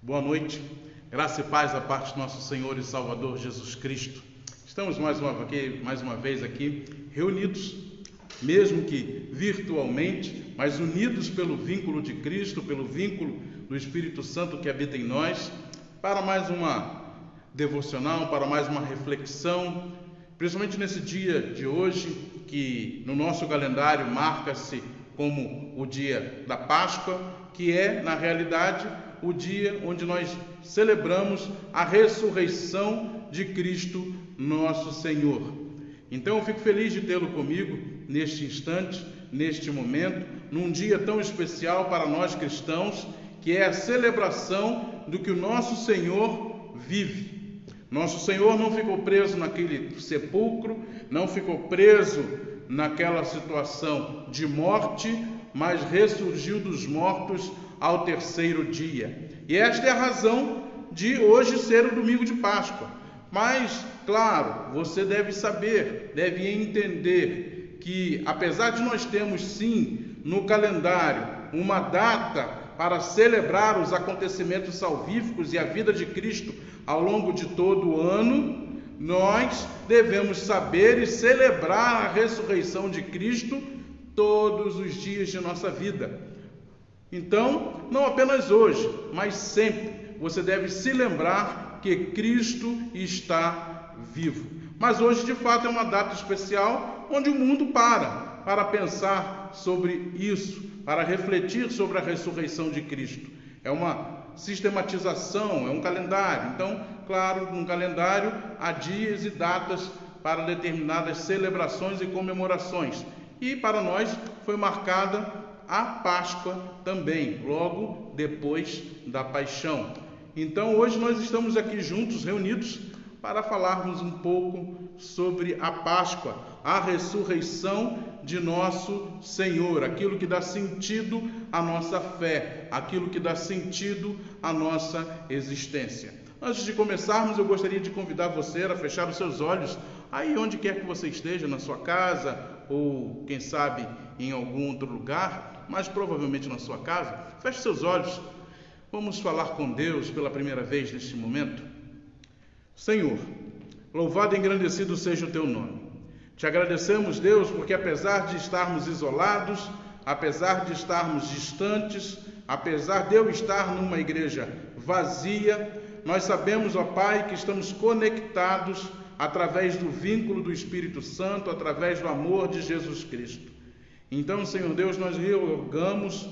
Boa noite, graça e paz da parte do nosso Senhor e Salvador Jesus Cristo. Estamos mais uma vez aqui reunidos, mesmo que virtualmente, mas unidos pelo vínculo de Cristo, pelo vínculo do Espírito Santo que habita em nós, para mais uma devocional, para mais uma reflexão, principalmente nesse dia de hoje, que no nosso calendário marca-se como o dia da Páscoa, que é, na realidade, o dia onde nós celebramos a ressurreição de Cristo, nosso Senhor. Então eu fico feliz de tê-lo comigo neste instante, neste momento, num dia tão especial para nós cristãos, que é a celebração do que o nosso Senhor vive. Nosso Senhor não ficou preso naquele sepulcro, não ficou preso naquela situação de morte, mas ressurgiu dos mortos ao terceiro dia. E esta é a razão de hoje ser o domingo de Páscoa. Mas, claro, você deve saber, deve entender que, apesar de nós termos sim no calendário uma data para celebrar os acontecimentos salvíficos e a vida de Cristo ao longo de todo o ano, nós devemos saber e celebrar a ressurreição de Cristo todos os dias de nossa vida. Então, não apenas hoje, mas sempre, você deve se lembrar que Cristo está vivo. Mas hoje, de fato, é uma data especial onde o mundo para pensar sobre isso, para refletir sobre a ressurreição de Cristo. É uma sistematização, é um calendário. Então, claro, no calendário há dias e datas para determinadas celebrações e comemorações. E para nós foi marcada a Páscoa também, logo depois da Paixão. Então hoje nós estamos aqui juntos, reunidos, para falarmos um pouco sobre a Páscoa, a ressurreição de nosso Senhor, aquilo que dá sentido à nossa fé, aquilo que dá sentido à nossa existência. Antes de começarmos, eu gostaria de convidar você a fechar os seus olhos, aí onde quer que você esteja, na sua casa, ou quem sabe em algum outro lugar, mas provavelmente na sua casa. Feche seus olhos, vamos falar com Deus pela primeira vez neste momento. Senhor, louvado e engrandecido seja o teu nome. Te agradecemos, Deus, porque apesar de estarmos isolados, apesar de estarmos distantes, apesar de eu estar numa igreja vazia, nós sabemos, ó Pai, que estamos conectados através do vínculo do Espírito Santo, através do amor de Jesus Cristo. Então, Senhor Deus, nós rogamos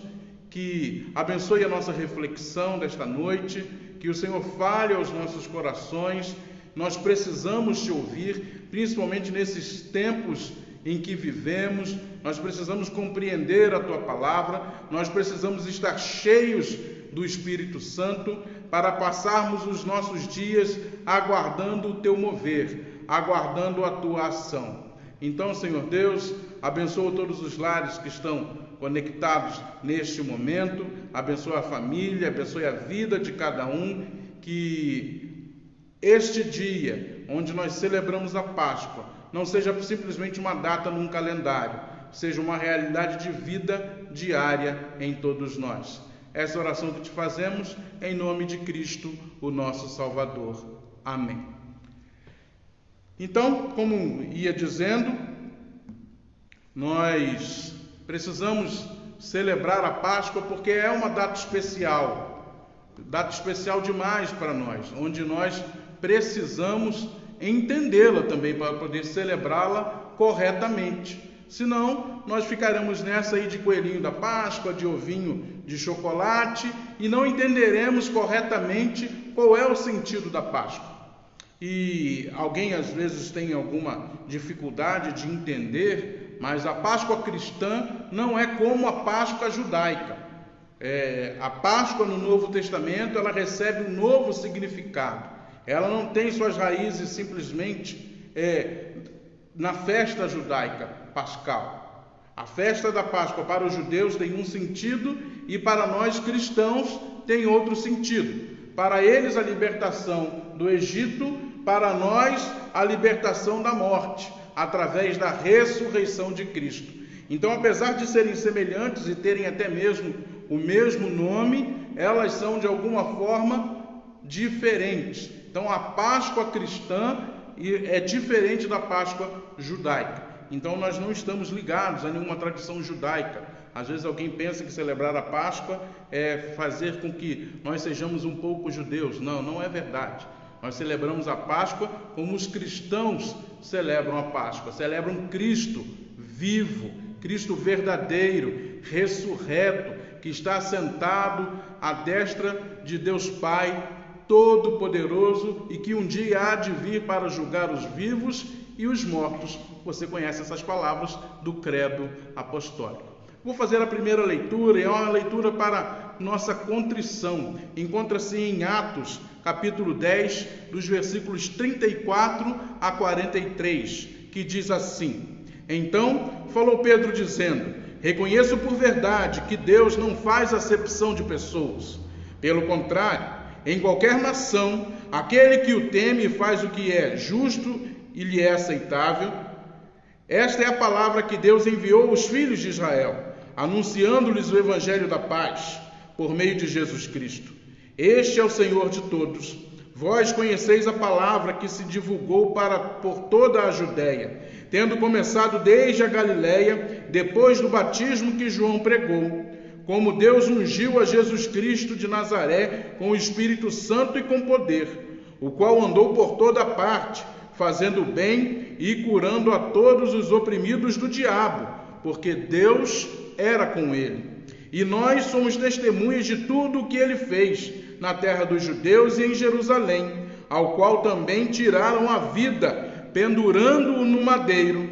que abençoe a nossa reflexão desta noite, que o Senhor fale aos nossos corações. Nós precisamos te ouvir, principalmente nesses tempos em que vivemos. Nós precisamos compreender a tua palavra, nós precisamos estar cheios do Espírito Santo para passarmos os nossos dias aguardando o teu mover, aguardando a tua ação. Então, Senhor Deus, abençoa todos os lares que estão conectados neste momento, abençoa a família, abençoe a vida de cada um, que este dia, onde nós celebramos a Páscoa, não seja simplesmente uma data num calendário, seja uma realidade de vida diária em todos nós. Essa oração que te fazemos em nome de Cristo, o nosso Salvador. Amém. Então, como ia dizendo, nós precisamos celebrar a Páscoa porque é uma data especial demais para nós, onde nós precisamos entendê-la também para poder celebrá-la corretamente. Senão, nós ficaremos nessa aí de coelhinho da Páscoa, de ovinho de chocolate e não entenderemos corretamente qual é o sentido da Páscoa. E alguém às vezes tem alguma dificuldade de entender, mas a Páscoa cristã não é como a Páscoa judaica. A Páscoa no Novo Testamento, ela recebe um novo significado. Ela não tem suas raízes simplesmente na festa judaica pascal. A festa da Páscoa para os judeus tem um sentido e para nós cristãos tem outro sentido. Para eles a libertação do Egito, para nós a libertação da morte, através da ressurreição de Cristo. Então, apesar de serem semelhantes e terem até mesmo o mesmo nome, elas são de alguma forma diferentes. Então a Páscoa cristã é diferente da Páscoa judaica. Então nós não estamos ligados a nenhuma tradição judaica. Às vezes alguém pensa que celebrar a Páscoa é fazer com que nós sejamos um pouco judeus. Não, não é verdade. Nós celebramos a Páscoa como os cristãos celebram a Páscoa. Celebram Cristo vivo, Cristo verdadeiro, ressurreto, que está sentado à destra de Deus Pai Todo-Poderoso e que um dia há de vir para julgar os vivos e os mortos. Você conhece essas palavras do credo apostólico. Vou fazer a primeira leitura, é uma leitura para nossa contrição. Encontra-se em Atos, capítulo 10, dos versículos 34 a 43, que diz assim: Então falou Pedro dizendo: Reconheço por verdade que Deus não faz acepção de pessoas. Pelo contrário, em qualquer nação, aquele que o teme faz o que é justo e lhe é aceitável. Esta é a palavra que Deus enviou aos filhos de Israel, anunciando-lhes o evangelho da paz, por meio de Jesus Cristo. Este é o Senhor de todos. Vós conheceis a palavra que se divulgou por toda a Judéia, tendo começado desde a Galiléia, depois do batismo que João pregou, como Deus ungiu a Jesus Cristo de Nazaré com o Espírito Santo e com poder, o qual andou por toda parte, fazendo bem e curando a todos os oprimidos do diabo, porque Deus era com ele. E nós somos testemunhas de tudo o que ele fez na terra dos judeus e em Jerusalém, ao qual também tiraram a vida, pendurando-o no madeiro.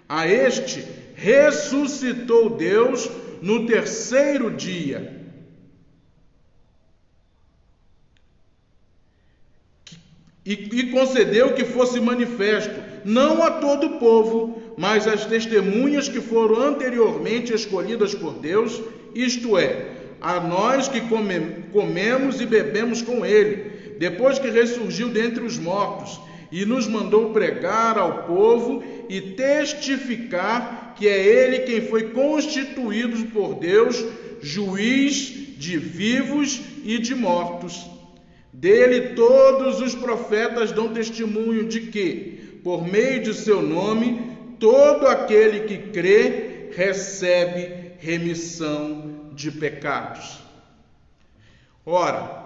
A este ressuscitou Deus no terceiro dia, e concedeu que fosse manifesto, não a todo o povo, mas às testemunhas que foram anteriormente escolhidas por Deus, isto é, a nós que comemos e bebemos com ele, depois que ressurgiu dentre os mortos, e nos mandou pregar ao povo e testificar que é ele quem foi constituído por Deus, juiz de vivos e de mortos. Dele todos os profetas dão testemunho de que, por meio de seu nome, todo aquele que crê recebe remissão de pecados. Ora,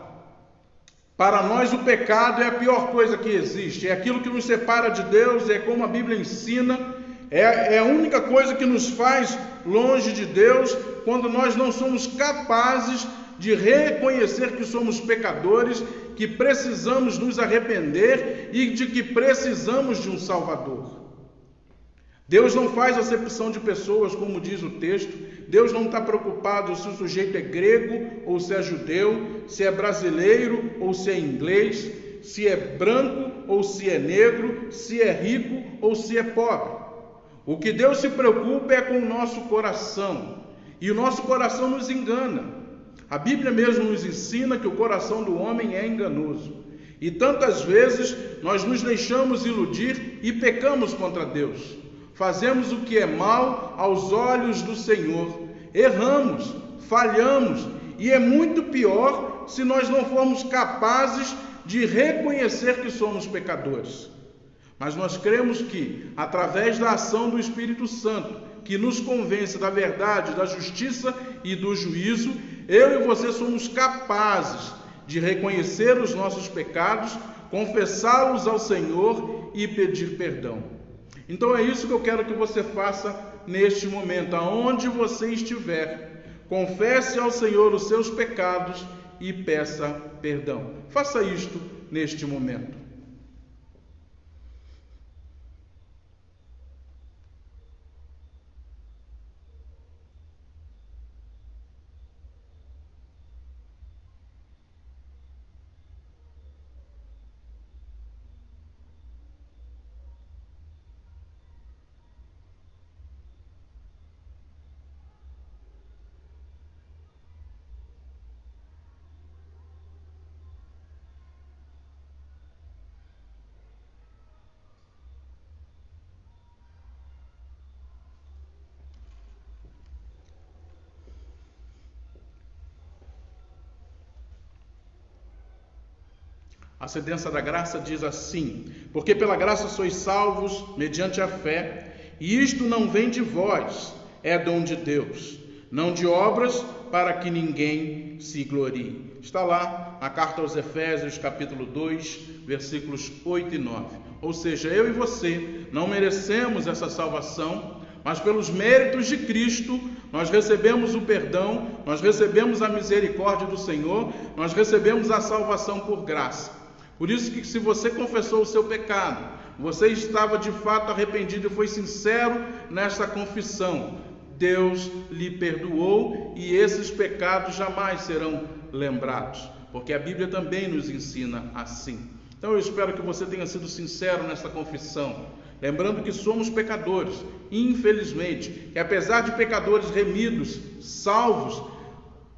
para nós o pecado é a pior coisa que existe, é aquilo que nos separa de Deus, é como a Bíblia ensina, é a única coisa que nos faz longe de Deus, quando nós não somos capazes de reconhecer que somos pecadores, que precisamos nos arrepender e de que precisamos de um Salvador. Deus não faz acepção de pessoas, como diz o texto. Deus não está preocupado se o sujeito é grego ou se é judeu, se é brasileiro ou se é inglês, se é branco ou se é negro, se é rico ou se é pobre. O que Deus se preocupa é com o nosso coração, e o nosso coração nos engana. A Bíblia mesmo nos ensina que o coração do homem é enganoso, e tantas vezes nós nos deixamos iludir e pecamos contra Deus. Fazemos o que é mal aos olhos do Senhor, erramos, falhamos, e é muito pior se nós não formos capazes de reconhecer que somos pecadores. Mas nós cremos que, através da ação do Espírito Santo, que nos convence da verdade, da justiça e do juízo, eu e você somos capazes de reconhecer os nossos pecados, confessá-los ao Senhor e pedir perdão. Então é isso que eu quero que você faça neste momento, aonde você estiver. Confesse ao Senhor os seus pecados e peça perdão. Faça isto neste momento. A sentença da graça diz assim: porque pela graça sois salvos mediante a fé, e isto não vem de vós, é dom de Deus, não de obras, para que ninguém se glorie. Está lá na carta aos Efésios, capítulo 2, versículos 8 e 9. Ou seja, eu e você não merecemos essa salvação, mas pelos méritos de Cristo, nós recebemos o perdão, nós recebemos a misericórdia do Senhor, nós recebemos a salvação por graça. Por isso que, se você confessou o seu pecado, você estava de fato arrependido e foi sincero nesta confissão, Deus lhe perdoou e esses pecados jamais serão lembrados, porque a Bíblia também nos ensina assim. Então eu espero que você tenha sido sincero nesta confissão, lembrando que somos pecadores, infelizmente, que apesar de pecadores remidos, salvos,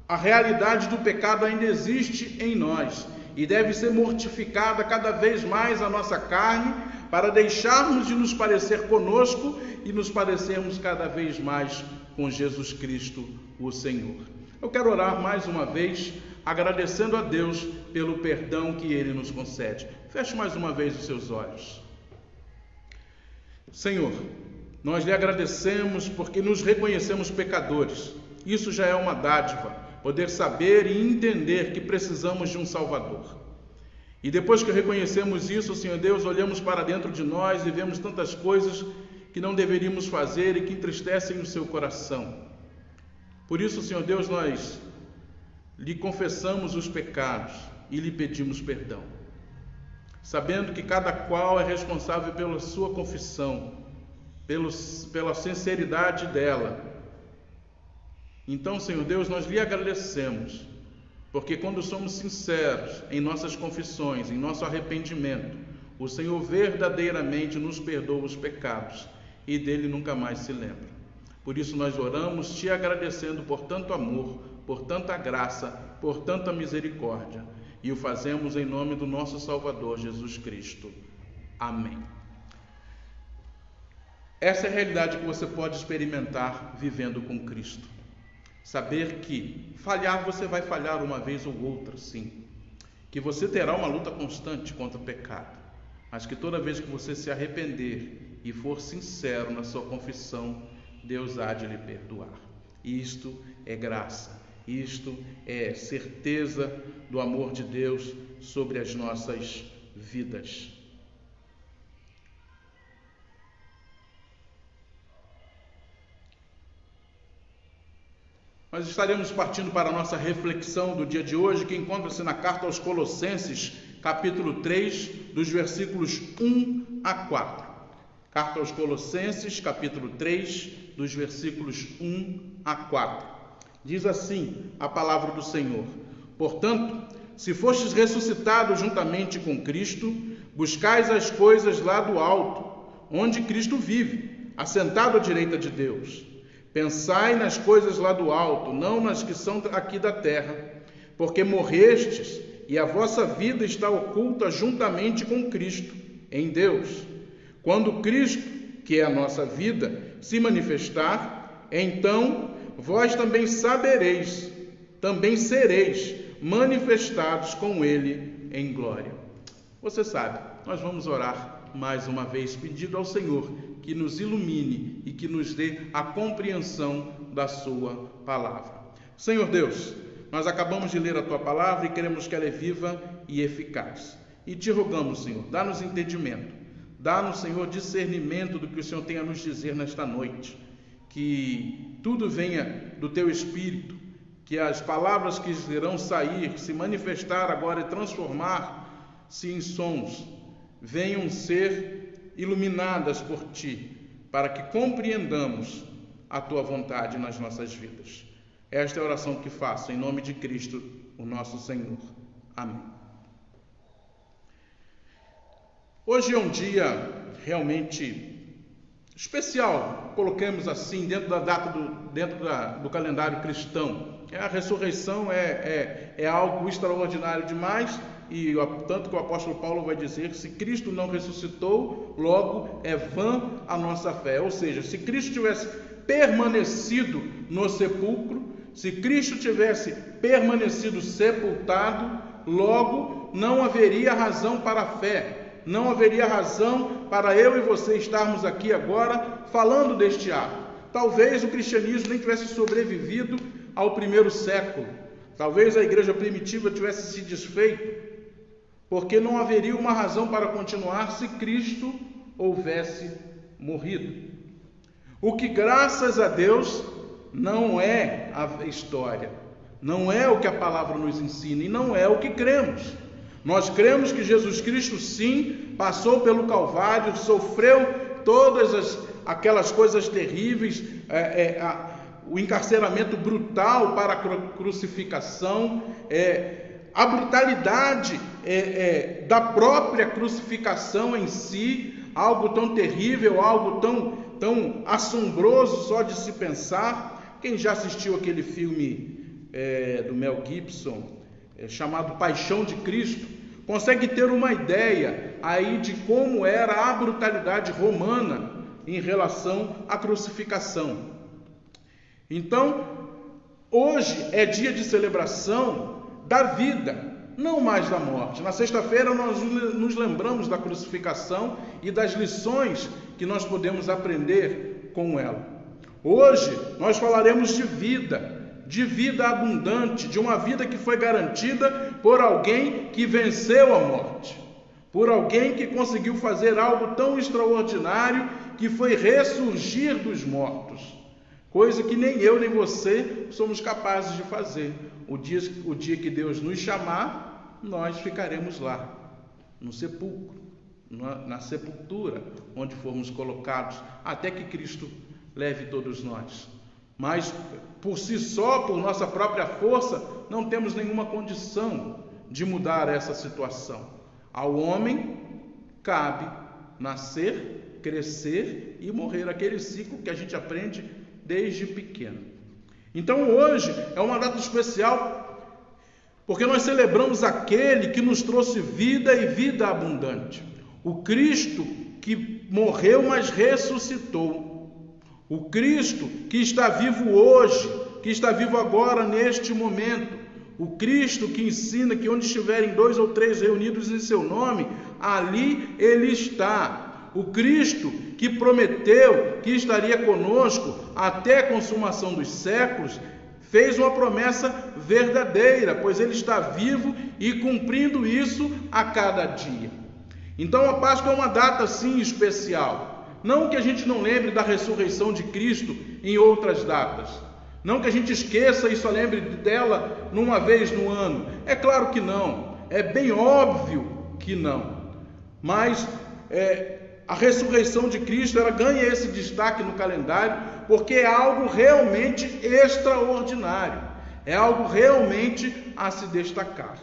a realidade do pecado ainda existe em nós e deve ser mortificada cada vez mais a nossa carne, para deixarmos de nos parecer conosco e nos parecermos cada vez mais com Jesus Cristo, o Senhor. Eu quero orar mais uma vez, agradecendo a Deus pelo perdão que Ele nos concede. Feche mais uma vez os seus olhos. Senhor, nós lhe agradecemos porque nos reconhecemos pecadores. Isso já é uma dádiva, poder saber e entender que precisamos de um Salvador. E depois que reconhecemos isso, Senhor Deus, olhamos para dentro de nós e vemos tantas coisas que não deveríamos fazer e que entristecem o seu coração. Por isso, Senhor Deus, nós lhe confessamos os pecados e lhe pedimos perdão, sabendo que cada qual é responsável pela sua confissão, pela sinceridade dela. Então, Senhor Deus, nós lhe agradecemos, porque quando somos sinceros em nossas confissões, em nosso arrependimento, o Senhor verdadeiramente nos perdoa os pecados e dele nunca mais se lembra. Por isso nós oramos te agradecendo por tanto amor, por tanta graça, por tanta misericórdia, e o fazemos em nome do nosso Salvador Jesus Cristo. Amém. Essa é a realidade que você pode experimentar vivendo com Cristo. Saber que falhar você vai falhar uma vez ou outra, sim. Que você terá uma luta constante contra o pecado, mas que toda vez que você se arrepender e for sincero na sua confissão, Deus há de lhe perdoar. Isto é graça, isto é certeza do amor de Deus sobre as nossas vidas. Nós estaremos partindo para a nossa reflexão do dia de hoje, que encontra-se na carta aos Colossenses, capítulo 3, dos versículos 1 a 4. Carta aos Colossenses, capítulo 3, dos versículos 1 a 4. Diz assim a palavra do Senhor: portanto, se fostes ressuscitados juntamente com Cristo, buscais as coisas lá do alto, onde Cristo vive, assentado à direita de Deus. Pensai nas coisas lá do alto, não nas que são aqui da terra, porque morrestes e a vossa vida está oculta juntamente com Cristo, em Deus. Quando Cristo, que é a nossa vida, se manifestar, então vós também sabereis, também sereis manifestados com Ele em glória. Você sabe, nós vamos orar mais uma vez, pedindo ao Senhor que nos ilumine e que nos dê a compreensão da sua palavra. Senhor Deus, nós acabamos de ler a tua palavra e queremos que ela é viva e eficaz. E te rogamos, Senhor, dá-nos entendimento, dá-nos, Senhor, discernimento do que o Senhor tem a nos dizer nesta noite, que tudo venha do teu Espírito, que as palavras que irão sair, se manifestar agora e transformar-se em sons, venham ser iluminadas por ti, para que compreendamos a tua vontade nas nossas vidas. Esta é a oração que faço em nome de Cristo, o nosso Senhor. Amém. Hoje é um dia realmente especial, coloquemos assim, dentro da data do calendário cristão. A ressurreição é algo extraordinário demais, e tanto que o apóstolo Paulo vai dizer: se Cristo não ressuscitou, logo é vã a nossa fé. Ou seja, se Cristo tivesse permanecido no sepulcro, Se Cristo tivesse permanecido sepultado, logo não haveria razão para a fé, não haveria razão para eu e você estarmos aqui agora falando deste ato. Talvez o cristianismo nem tivesse sobrevivido ao primeiro século, talvez a igreja primitiva tivesse se desfeito, porque não haveria uma razão para continuar se Cristo houvesse morrido. O que, graças a Deus, não é a história, não é o que a palavra nos ensina e não é o que cremos. Nós cremos que Jesus Cristo, sim, passou pelo Calvário, sofreu todas aquelas coisas terríveis, o encarceramento brutal para a crucificação, a brutalidade da própria crucificação em si, algo tão terrível, algo tão assombroso só de se pensar. Quem já assistiu aquele filme do Mel Gibson, chamado Paixão de Cristo, consegue ter uma ideia aí de como era a brutalidade romana em relação à crucificação. Então, hoje é dia de celebração da vida, não mais da morte. Na sexta-feira nós nos lembramos da crucificação e das lições que nós podemos aprender com ela. Hoje nós falaremos de vida abundante, de uma vida que foi garantida por alguém que venceu a morte, por alguém que conseguiu fazer algo tão extraordinário, que foi ressurgir dos mortos, coisa que nem eu nem você somos capazes de fazer. O dia que Deus nos chamar, nós ficaremos lá, no sepulcro, na sepultura, onde formos colocados, até que Cristo leve todos nós. Mas por si só, por nossa própria força, não temos nenhuma condição de mudar essa situação. Ao homem cabe nascer, crescer e morrer, aquele ciclo que a gente aprende desde pequeno. Então hoje é uma data especial, porque nós celebramos aquele que nos trouxe vida e vida abundante. O Cristo que morreu, mas ressuscitou. O Cristo que está vivo hoje, que está vivo agora, neste momento. O Cristo que ensina que onde estiverem 2 ou 3 reunidos em seu nome, ali Ele está. O Cristo que prometeu que estaria conosco até a consumação dos séculos, fez uma promessa verdadeira, pois Ele está vivo e cumprindo isso a cada dia. Então a Páscoa é uma data sim especial. Não que a gente não lembre da ressurreição de Cristo em outras datas. Não que a gente esqueça e só lembre dela numa vez no ano. É claro que não. É bem óbvio que não. Mas a ressurreição de Cristo, ela ganha esse destaque no calendário porque é algo realmente extraordinário. É algo realmente a se destacar.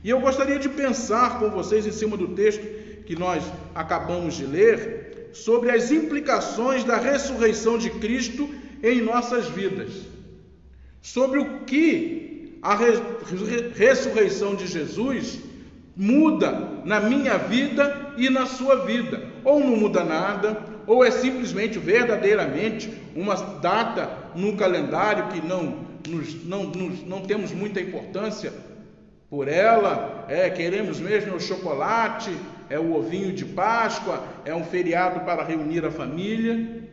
E eu gostaria de pensar com vocês, em cima do texto que nós acabamos de ler, sobre as implicações da ressurreição de Cristo em nossas vidas. Sobre o que a ressurreição de Jesus muda na minha vida e na sua vida. Ou não muda nada, ou é simplesmente, verdadeiramente, uma data no calendário que não temos muita importância por ela, queremos mesmo o chocolate, é o ovinho de Páscoa, é um feriado para reunir a família.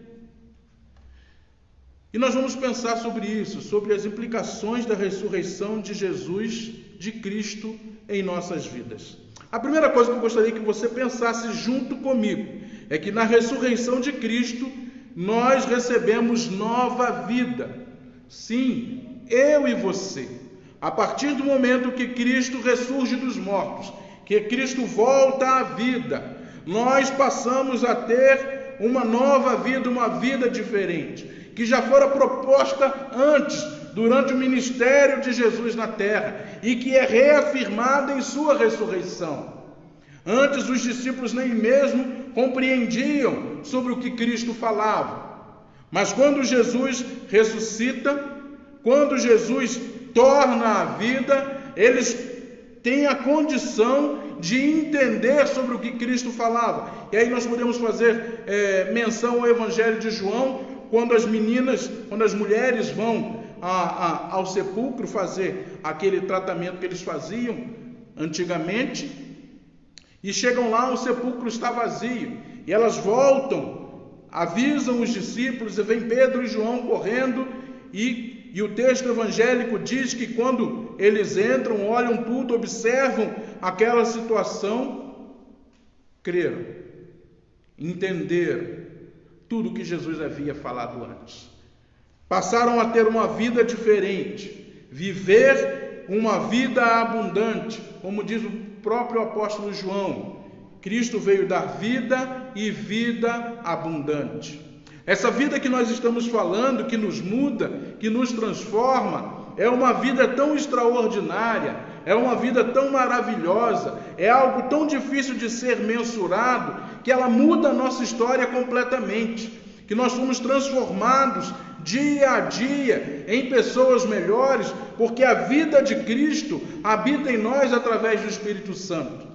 E nós vamos pensar sobre isso, sobre as implicações da ressurreição de Jesus, de Cristo, em nossas vidas. A primeira coisa que eu gostaria que você pensasse junto comigo é que na ressurreição de Cristo nós recebemos nova vida. Sim, eu e você. A partir do momento que Cristo ressurge dos mortos, que Cristo volta à vida, nós passamos a ter uma nova vida, uma vida diferente, que já fora proposta antes, durante o ministério de Jesus na terra, e que é reafirmada em sua ressurreição. Antes os discípulos nem mesmo compreendiam sobre o que Cristo falava, mas quando Jesus ressuscita, quando Jesus torna a vida, eles têm a condição de entender sobre o que Cristo falava. E aí nós podemos fazer menção ao Evangelho de João, quando as mulheres vão ao sepulcro fazer aquele tratamento que eles faziam antigamente, e chegam lá, o sepulcro está vazio, e elas voltam, avisam os discípulos, e vem Pedro e João correndo, e o texto evangélico diz que quando eles entram, olham tudo, observam aquela situação, creram, entenderam tudo que Jesus havia falado antes. Passaram a ter uma vida diferente, viver uma vida abundante, como diz o próprio apóstolo João. Cristo veio dar vida e vida abundante. Essa vida que nós estamos falando, que nos muda, que nos transforma, é uma vida tão extraordinária, é uma vida tão maravilhosa, é algo tão difícil de ser mensurado, que ela muda a nossa história completamente, que nós somos transformados dia a dia em pessoas melhores, porque a vida de Cristo habita em nós através do Espírito Santo.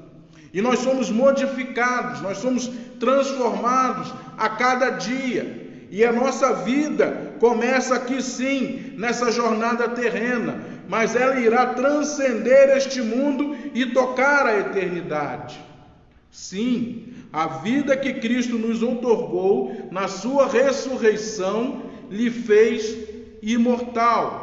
E nós somos modificados, nós somos transformados a cada dia. E a nossa vida começa aqui sim, nessa jornada terrena, mas ela irá transcender este mundo e tocar a eternidade. Sim, a vida que Cristo nos outorgou na sua ressurreição lhe fez imortal.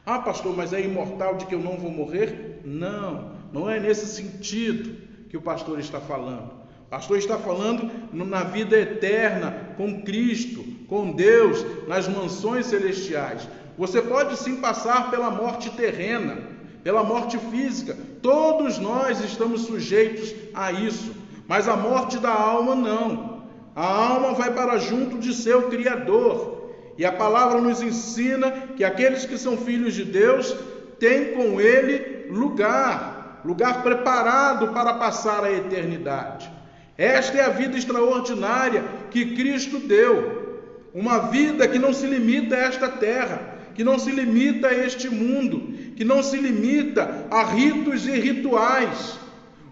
Ah, pastor, mas é imortal de que eu não vou morrer? Não, não é nesse sentido que o pastor está falando. O pastor está falando na vida eterna, com Cristo, com Deus, nas mansões celestiais. Você pode sim passar pela morte terrena, pela morte física. Todos nós estamos sujeitos a isso. Mas a morte da alma não. A alma vai para junto de seu Criador. E a palavra nos ensina que aqueles que são filhos de Deus têm com Ele lugar preparado para passar a eternidade. Esta é a vida extraordinária que Cristo deu. Uma vida que não se limita a esta terra, que não se limita a este mundo, que não se limita a ritos e rituais.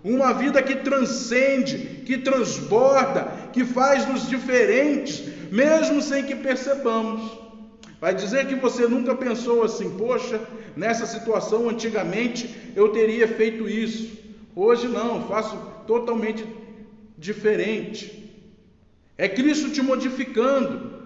Uma vida que transcende, que transborda, que faz-nos diferentes, mesmo sem que percebamos. Vai dizer que você nunca pensou assim, poxa, nessa situação antigamente eu teria feito isso. Hoje não, faço totalmente diferente. É Cristo te modificando,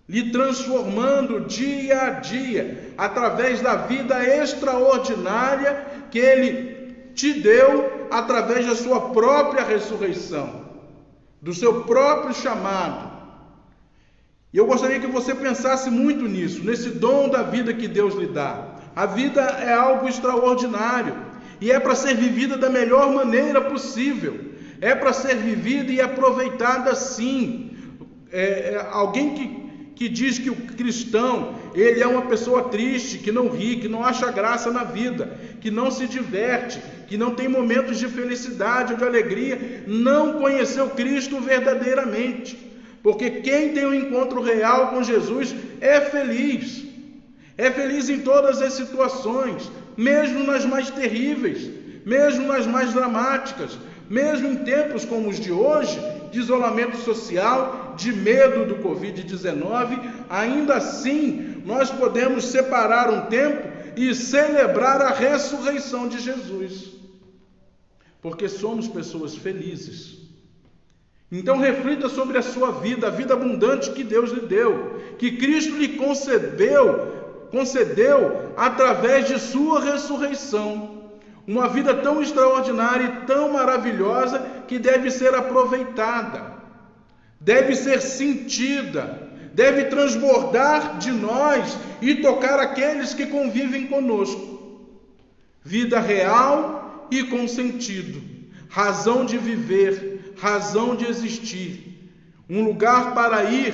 lhe transformando dia a dia, através da vida extraordinária que Ele te deu através da sua própria ressurreição, do seu próprio chamado. E eu gostaria que você pensasse muito nisso, nesse dom da vida que Deus lhe dá. A vida é algo extraordinário e é para ser vivida da melhor maneira possível. É para ser vivida e aproveitada sim. Alguém que diz que o cristão, ele é uma pessoa triste, que não ri, que não acha graça na vida, que não se diverte, que não tem momentos de felicidade ou de alegria, não conheceu Cristo verdadeiramente. Porque quem tem um encontro real com Jesus é feliz em todas as situações, mesmo nas mais terríveis, mesmo nas mais dramáticas, mesmo em tempos como os de hoje, de isolamento social, de medo do Covid-19, ainda assim nós podemos separar um tempo e celebrar a ressurreição de Jesus, porque somos pessoas felizes. Então reflita sobre a sua vida, a vida abundante que Deus lhe deu, que Cristo lhe concedeu através de sua ressurreição. Uma vida tão extraordinária e tão maravilhosa que deve ser aproveitada, deve ser sentida, deve transbordar de nós e tocar aqueles que convivem conosco. Vida real e com sentido, razão de viver, razão de existir, um lugar para ir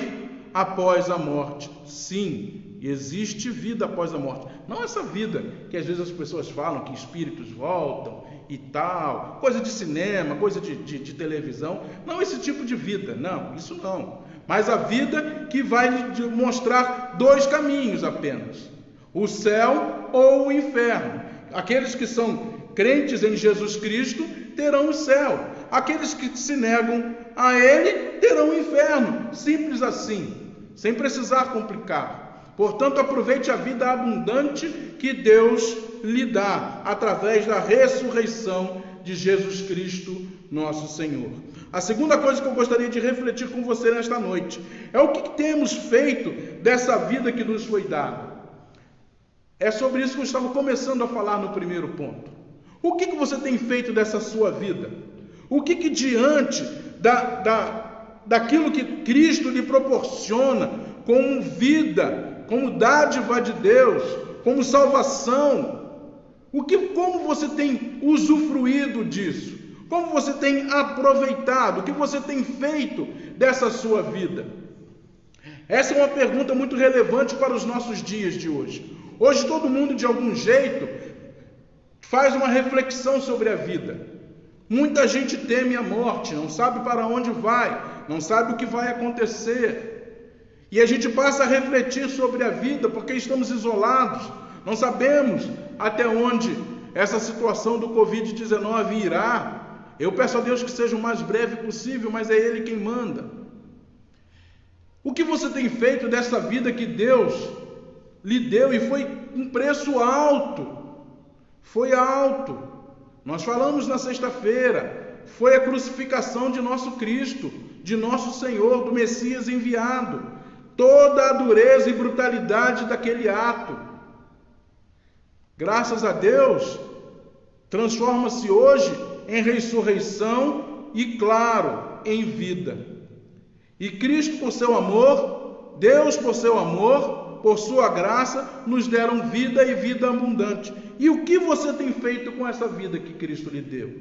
após a morte. Sim, existe vida após a morte. Não essa vida que às vezes as pessoas falam, que espíritos voltam e tal, coisa de cinema, coisa de televisão. Não esse tipo de vida, não, isso não. Mas a vida que vai lhe mostrar dois caminhos apenas: o céu ou o inferno. Aqueles que são crentes em Jesus Cristo terão o céu. Aqueles que se negam a Ele terão o inferno. Simples assim, sem precisar complicar. Portanto, aproveite a vida abundante que Deus lhe dá, através da ressurreição de Jesus Cristo, nosso Senhor. A segunda coisa que eu gostaria de refletir com você nesta noite é o que temos feito dessa vida que nos foi dada. É sobre isso que eu estava começando a falar no primeiro ponto. O que você tem feito dessa sua vida? O que diante daquilo que Cristo lhe proporciona como vida, como dádiva de Deus, como salvação, como você tem usufruído disso? Como você tem aproveitado? O que você tem feito dessa sua vida? Essa é uma pergunta muito relevante para os nossos dias de hoje. Hoje todo mundo, de algum jeito, faz uma reflexão sobre a vida. Muita gente teme a morte, não sabe para onde vai, não sabe o que vai acontecer. E a gente passa a refletir sobre a vida porque estamos isolados, não sabemos até onde essa situação do Covid-19 irá. Eu peço a Deus que seja o mais breve possível, mas é Ele quem manda. O que você tem feito dessa vida que Deus lhe deu? E foi um preço alto. Foi alto. Nós falamos na sexta-feira. Foi a crucificação de nosso Cristo, de nosso Senhor, do Messias enviado. Toda a dureza e brutalidade daquele ato. Graças a Deus, transforma-se hoje em ressurreição e, claro, em vida. E Cristo, por seu amor, Deus, por seu amor, por sua graça, nos deram vida e vida abundante. E o que você tem feito com essa vida que Cristo lhe deu?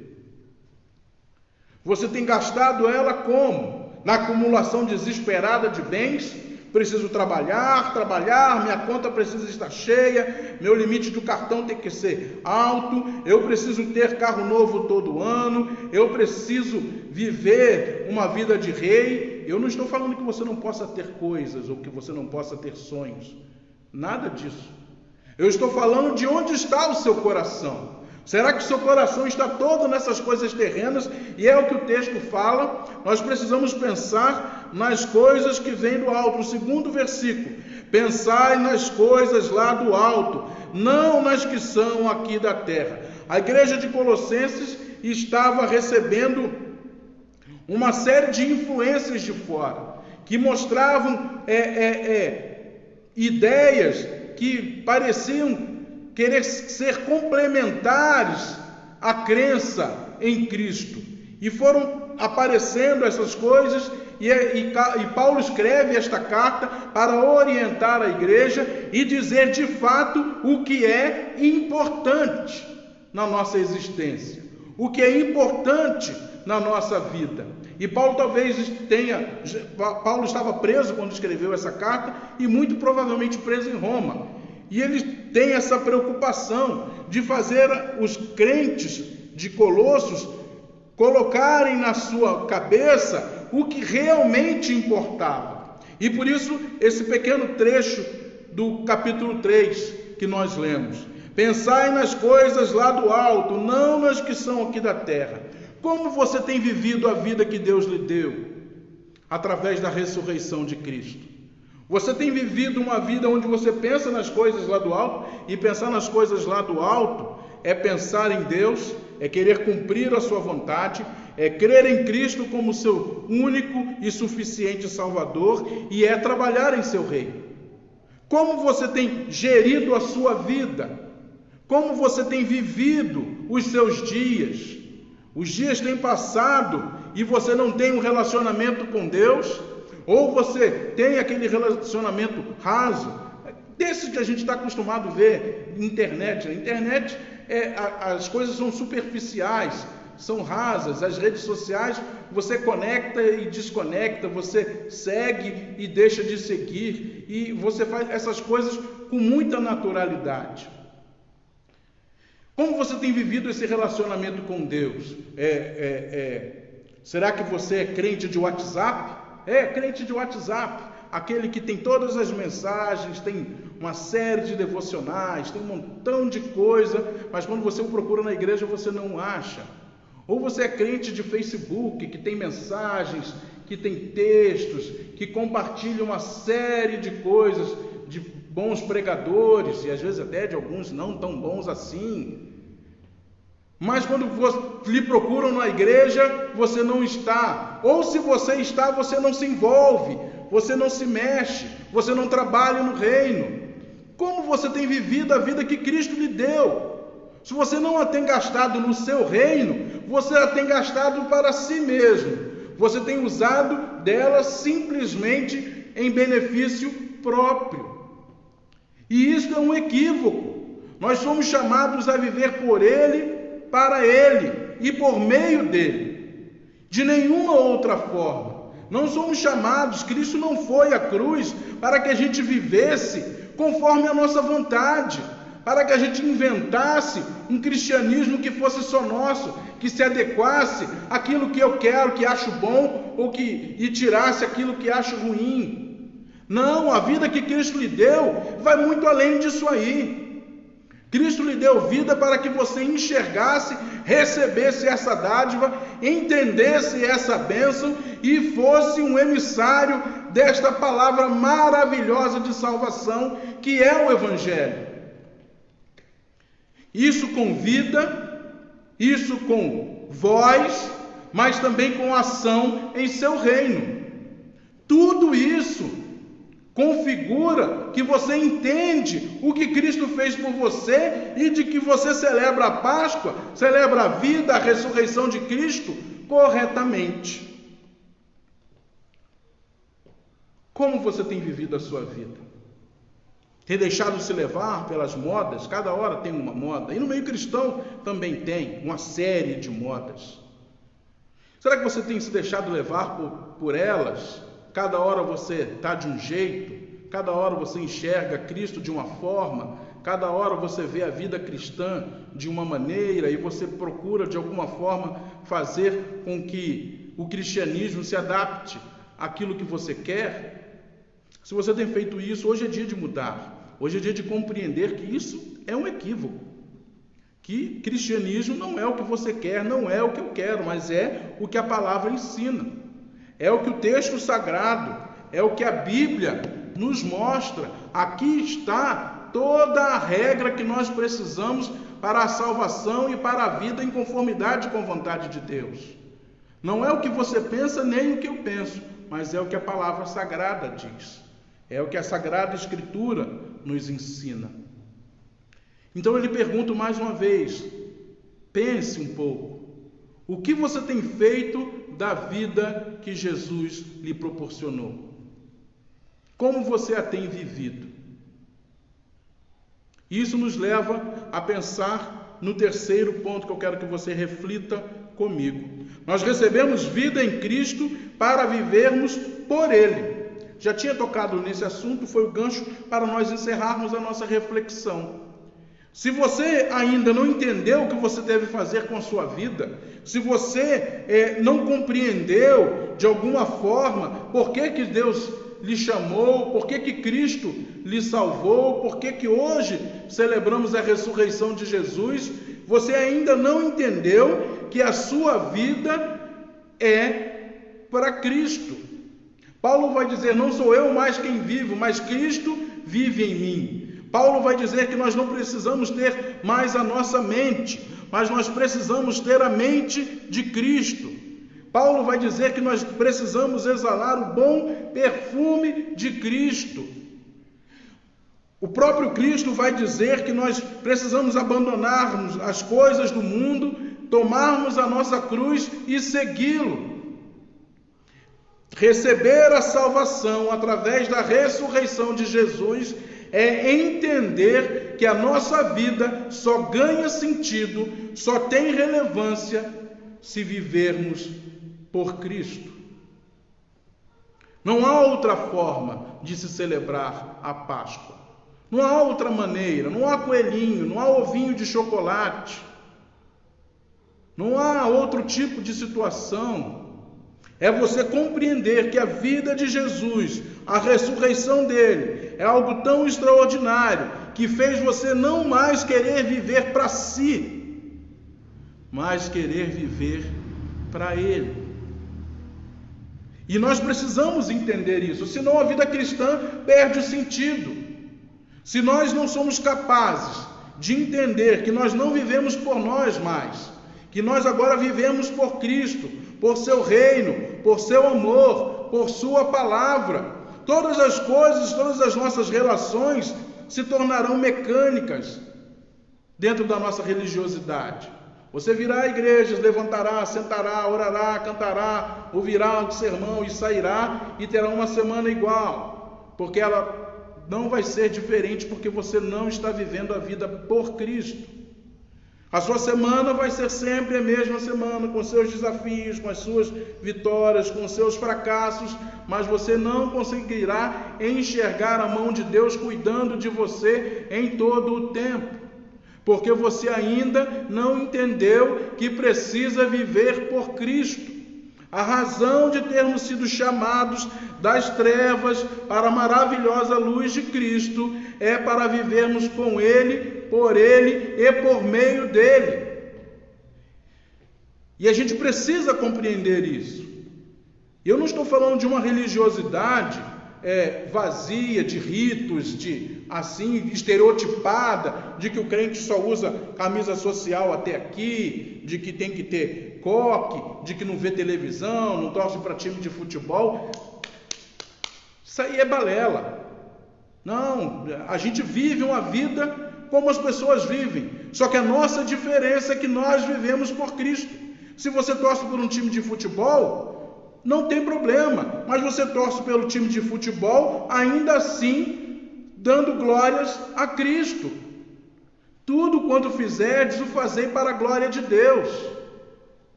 Você tem gastado ela como? Na acumulação desesperada de bens? Preciso trabalhar, minha conta precisa estar cheia, meu limite do cartão tem que ser alto, eu preciso ter carro novo todo ano, eu preciso viver uma vida de rei. Eu não estou falando que você não possa ter coisas ou que você não possa ter sonhos, nada disso. Eu estou falando de onde está o seu coração. Será que o seu coração está todo nessas coisas terrenas? E é o que o texto fala. Nós precisamos pensar nas coisas que vêm do alto. O segundo versículo: pensai nas coisas lá do alto, não nas que são aqui da terra. A igreja de Colossenses estava recebendo uma série de influências de fora, que mostravam ideias que pareciam querer ser complementares à crença em Cristo. E foram aparecendo essas coisas, e Paulo escreve esta carta para orientar a igreja e dizer de fato o que é importante na nossa existência, o que é importante na nossa vida. E Paulo Paulo estava preso quando escreveu essa carta, e muito provavelmente preso em Roma. E ele tem essa preocupação de fazer os crentes de Colossos colocarem na sua cabeça o que realmente importava. E por isso, esse pequeno trecho do capítulo 3 que nós lemos: pensai nas coisas lá do alto, não nas que são aqui da terra. Como você tem vivido a vida que Deus lhe deu através da ressurreição de Cristo? Você tem vivido uma vida onde você pensa nas coisas lá do alto? E pensar nas coisas lá do alto é pensar em Deus, é querer cumprir a sua vontade, é crer em Cristo como seu único e suficiente Salvador, e é trabalhar em seu reino. Como você tem gerido a sua vida? Como você tem vivido os seus dias? Os dias têm passado e você não tem um relacionamento com Deus? Ou você tem aquele relacionamento raso, desse que a gente está acostumado a ver na internet. Na internet as coisas são superficiais, são rasas. As redes sociais, você conecta e desconecta, você segue e deixa de seguir, e você faz essas coisas com muita naturalidade. Como você tem vivido esse relacionamento com Deus? Será que você é crente de WhatsApp? Crente de WhatsApp, aquele que tem todas as mensagens, tem uma série de devocionais, tem um montão de coisa, mas quando você o procura na igreja você não acha. Ou você é crente de Facebook, que tem mensagens, que tem textos, que compartilha uma série de coisas, de bons pregadores, e às vezes até de alguns não tão bons assim. Mas quando lhe procuram na igreja, você não está. Ou se você está, você não se envolve, você não se mexe, você não trabalha no reino. Como você tem vivido a vida que Cristo lhe deu? Se você não a tem gastado no seu reino, você a tem gastado para si mesmo. Você tem usado dela simplesmente em benefício próprio. E isso é um equívoco. Nós somos chamados a viver por Ele, para Ele e por meio dEle. De nenhuma outra forma. Não somos chamados, Cristo não foi à cruz para que a gente vivesse conforme a nossa vontade, para que a gente inventasse um cristianismo que fosse só nosso, que se adequasse àquilo que eu quero, que acho bom, e tirasse aquilo que acho ruim. Não, a vida que Cristo lhe deu vai muito além disso aí. Cristo lhe deu vida para que você enxergasse, recebesse essa dádiva, entendesse essa bênção e fosse um emissário desta palavra maravilhosa de salvação que é o Evangelho. Isso com vida, isso com voz, mas também com ação em seu reino. Tudo isso configura que você entende o que Cristo fez por você e de que você celebra a Páscoa, celebra a vida, a ressurreição de Cristo corretamente. Como você tem vivido a sua vida? Tem deixado se levar pelas modas? Cada hora tem uma moda. E no meio cristão também tem uma série de modas. Será que você tem se deixado levar por elas? Cada hora você está de um jeito, cada hora você enxerga Cristo de uma forma, cada hora você vê a vida cristã de uma maneira e você procura de alguma forma fazer com que o cristianismo se adapte àquilo que você quer. Se você tem feito isso, hoje é dia de mudar, hoje é dia de compreender que isso é um equívoco, que cristianismo não é o que você quer, não é o que eu quero, mas é o que a palavra ensina. É o que o texto sagrado, é o que a Bíblia nos mostra. Aqui está toda a regra que nós precisamos para a salvação e para a vida em conformidade com a vontade de Deus. Não é o que você pensa nem o que eu penso, mas é o que a palavra sagrada diz. É o que a Sagrada Escritura nos ensina. Então ele pergunta mais uma vez, pense um pouco. O que você tem feito da vida que Jesus lhe proporcionou? Como você a tem vivido? Isso nos leva a pensar no terceiro ponto que eu quero que você reflita comigo. Nós recebemos vida em Cristo para vivermos por Ele. Já tinha tocado nesse assunto, foi o gancho para nós encerrarmos a nossa reflexão. Se você ainda não entendeu o que você deve fazer com a sua vida, se você não compreendeu de alguma forma por que Deus lhe chamou, por que Cristo lhe salvou, por que hoje celebramos a ressurreição de Jesus, você ainda não entendeu que a sua vida é para Cristo. Paulo vai dizer, não sou eu mais quem vivo, mas Cristo vive em mim. Paulo vai dizer que nós não precisamos ter mais a nossa mente, mas nós precisamos ter a mente de Cristo. Paulo vai dizer que nós precisamos exalar o bom perfume de Cristo. O próprio Cristo vai dizer que nós precisamos abandonarmos as coisas do mundo, tomarmos a nossa cruz e segui-lo. Receber a salvação através da ressurreição de Jesus é entender que a nossa vida só ganha sentido, só tem relevância se vivermos por Cristo. Não há outra forma de se celebrar a Páscoa. Não há outra maneira, não há coelhinho, não há ovinho de chocolate. Não há outro tipo de situação. É você compreender que a vida de Jesus, a ressurreição dele, é algo tão extraordinário que fez você não mais querer viver para si, mas querer viver para ele. E nós precisamos entender isso, senão a vida cristã perde o sentido. Se nós não somos capazes de entender que nós não vivemos por nós mais, que nós agora vivemos por Cristo, por seu reino, por seu amor, por sua palavra, todas as coisas, todas as nossas relações se tornarão mecânicas dentro da nossa religiosidade. Você virá à igreja, levantará, sentará, orará, cantará, ouvirá o sermão e sairá e terá uma semana igual, porque ela não vai ser diferente, porque você não está vivendo a vida por Cristo. A sua semana vai ser sempre a mesma semana, com seus desafios, com as suas vitórias, com seus fracassos, mas você não conseguirá enxergar a mão de Deus cuidando de você em todo o tempo, porque você ainda não entendeu que precisa viver por Cristo. A razão de termos sido chamados das trevas para a maravilhosa luz de Cristo é para vivermos com Ele, por Ele e por meio dEle. E a gente precisa compreender isso. Eu não estou falando de uma religiosidade vazia, de ritos, assim, estereotipada, de que o crente só usa camisa social até aqui, de que tem que ter coque, de que não vê televisão, não torce para time de futebol. Isso aí é balela. Não, a gente vive uma vida como as pessoas vivem, só que a nossa diferença é que nós vivemos por Cristo. Se você torce por um time de futebol, não tem problema, mas você torce pelo time de futebol, ainda assim, dando glórias a Cristo. Tudo quanto fizerdes, o fazei para a glória de Deus.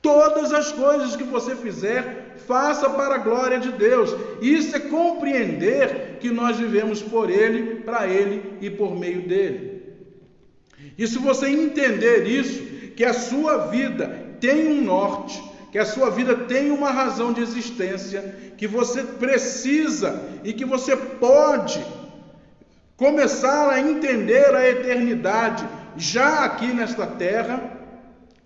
Todas as coisas que você fizer, faça para a glória de Deus. Isso é compreender que nós vivemos por Ele, para Ele e por meio dEle. E se você entender isso, que a sua vida tem um norte, que a sua vida tem uma razão de existência, que você precisa e que você pode começar a entender a eternidade já aqui nesta terra,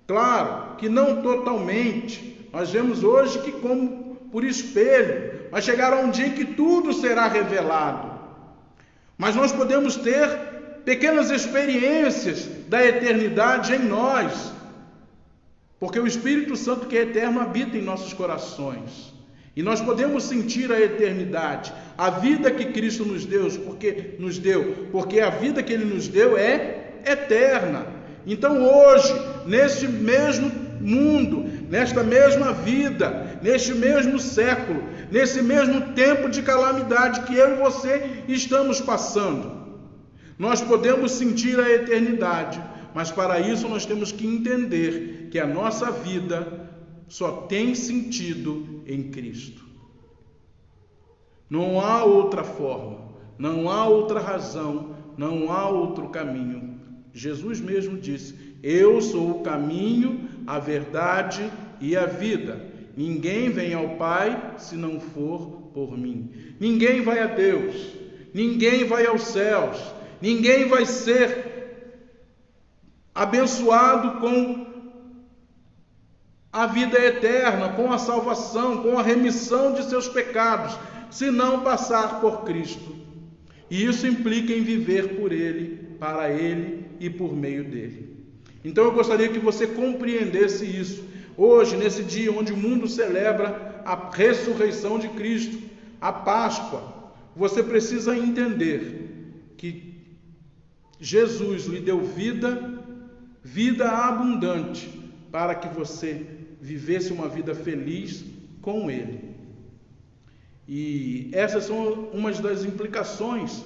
claro que não totalmente, nós vemos hoje que como por espelho, mas chegará um dia em que tudo será revelado, mas nós podemos ter pequenas experiências da eternidade em nós, porque o Espírito Santo que é eterno habita em nossos corações, e nós podemos sentir a eternidade, a vida que Cristo nos deu, porque a vida que Ele nos deu é eterna. Então hoje, neste mesmo mundo, nesta mesma vida, neste mesmo século, nesse mesmo tempo de calamidade que eu e você estamos passando, nós podemos sentir a eternidade, mas para isso nós temos que entender que a nossa vida só tem sentido em Cristo. Não há outra forma, não há outra razão, não há outro caminho. Jesus mesmo disse: eu sou o caminho, a verdade e a vida. Ninguém vem ao Pai se não for por mim. Ninguém vai a Deus, ninguém vai aos céus, ninguém vai ser abençoado com a vida eterna, com a salvação, com a remissão de seus pecados, se não passar por Cristo. E isso implica em viver por Ele, para Ele e por meio dEle. Então eu gostaria que você compreendesse isso. Hoje, nesse dia onde o mundo celebra a ressurreição de Cristo, a Páscoa, você precisa entender que Jesus lhe deu vida abundante, para que você vivesse uma vida feliz com Ele. E essas são umas das implicações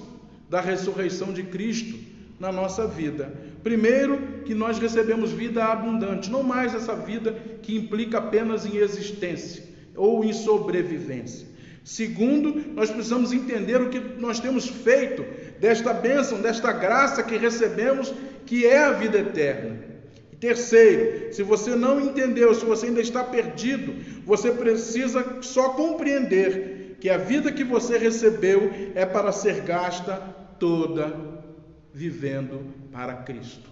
da ressurreição de Cristo na nossa vida. Primeiro, que nós recebemos vida abundante, não mais essa vida que implica apenas em existência ou em sobrevivência. Segundo, nós precisamos entender o que nós temos feito desta bênção, desta graça que recebemos, que é a vida eterna. Terceiro, se você não entendeu, se você ainda está perdido, você precisa só compreender que a vida que você recebeu é para ser gasta toda vivendo para Cristo.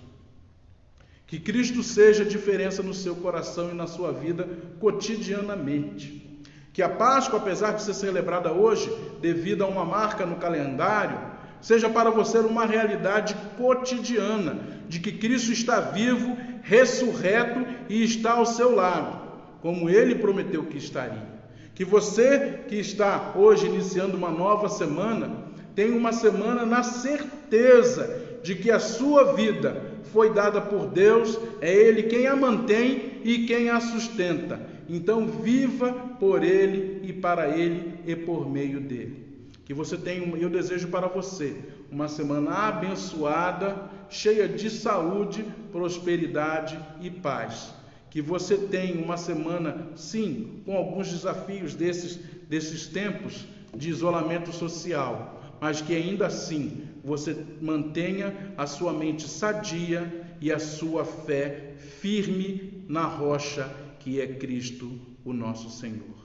Que Cristo seja a diferença no seu coração e na sua vida cotidianamente. Que a Páscoa, apesar de ser celebrada hoje, devido a uma marca no calendário, seja para você uma realidade cotidiana, de que Cristo está vivo, ressurreto e está ao seu lado, como Ele prometeu que estaria. Que você que está hoje iniciando uma nova semana, tenha uma semana na certeza de que a sua vida foi dada por Deus, é Ele quem a mantém e quem a sustenta. Então viva por Ele e para Ele e por meio dele. Que você tenha, eu desejo para você, uma semana abençoada, cheia de saúde, prosperidade e paz. Que você tenha uma semana, sim, com alguns desafios desses tempos de isolamento social, mas que ainda assim você mantenha a sua mente sadia e a sua fé firme na rocha que é Cristo, o nosso Senhor.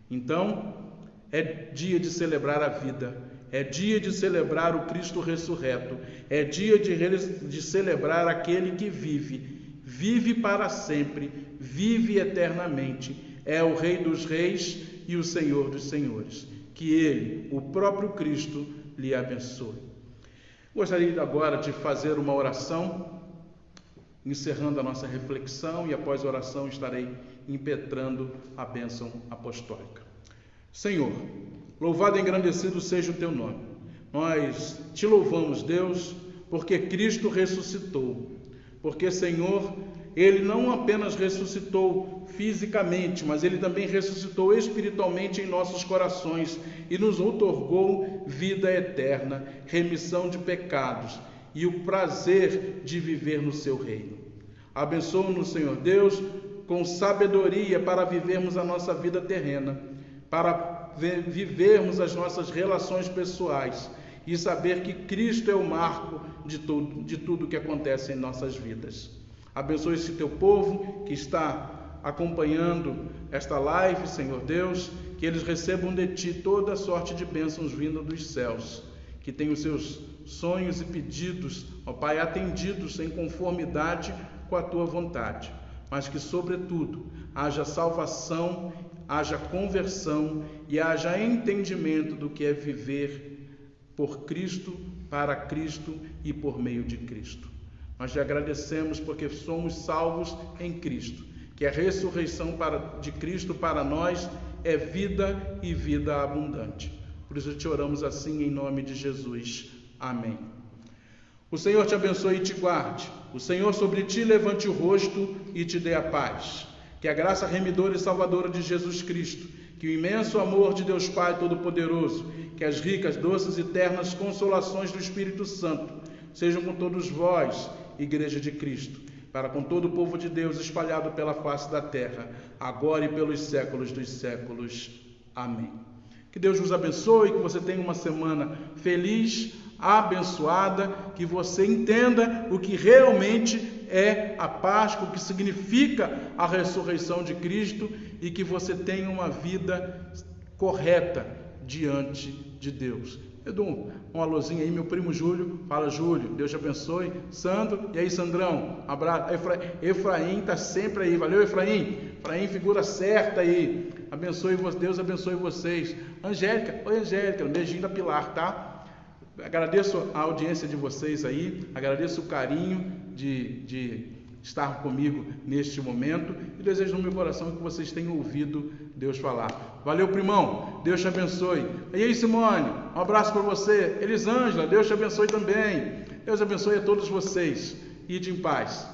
Então, é dia de celebrar a vida, é dia de celebrar o Cristo ressurreto, é dia de celebrar aquele que vive para sempre, vive eternamente, é o Rei dos Reis e o Senhor dos Senhores. Que Ele, o próprio Cristo, lhe abençoe. Gostaria agora de fazer uma oração, encerrando a nossa reflexão, e após a oração estarei impetrando a bênção apostólica. Senhor, louvado e engrandecido seja o teu nome. Nós te louvamos, Deus, porque Cristo ressuscitou. Porque, Senhor, Ele não apenas ressuscitou fisicamente, mas Ele também ressuscitou espiritualmente em nossos corações e nos outorgou vida eterna, remissão de pecados e o prazer de viver no seu reino. Abençoa-nos, Senhor Deus, com sabedoria para vivermos a nossa vida terrena, para vivermos as nossas relações pessoais e saber que Cristo é o marco de tudo que acontece em nossas vidas. Abençoe esse teu povo que está acompanhando esta live, Senhor Deus, que eles recebam de Ti toda sorte de bênçãos vindas dos céus, que tenham os seus sonhos e pedidos, ó Pai, atendidos em conformidade com a Tua vontade, mas que, sobretudo, haja salvação, haja conversão e haja entendimento do que é viver por Cristo, para Cristo e por meio de Cristo. Nós te agradecemos porque somos salvos em Cristo, que a ressurreição de Cristo para nós é vida e vida abundante. Por isso te oramos assim em nome de Jesus. Amém. O Senhor te abençoe e te guarde. O Senhor sobre ti levante o rosto e te dê a paz. Que a graça remidora e salvadora de Jesus Cristo, que o imenso amor de Deus Pai Todo-Poderoso, que as ricas, doces e ternas consolações do Espírito Santo sejam com todos vós, Igreja de Cristo, para com todo o povo de Deus espalhado pela face da terra, agora e pelos séculos dos séculos. Amém. Que Deus vos abençoe, que você tenha uma semana feliz, abençoada, que você entenda o que realmente é a Páscoa, o que significa a ressurreição de Cristo e que você tenha uma vida correta diante de Deus. Eu dou um alôzinho aí, meu primo Júlio. Fala, Júlio, Deus te abençoe. Sandro, e aí, Sandrão? Um abraço. Efraim está sempre aí. Valeu, Efraim. Efraim, figura certa aí. Deus abençoe vocês. Angélica, oi, Angélica, um beijinho da Pilar, tá? Agradeço a audiência de vocês aí, agradeço o carinho de estar comigo neste momento e desejo no meu coração que vocês tenham ouvido Deus falar. Valeu, primão, Deus te abençoe. E aí, Simone, um abraço para você. Elisângela, Deus te abençoe também. Deus abençoe a todos vocês. Ide em paz.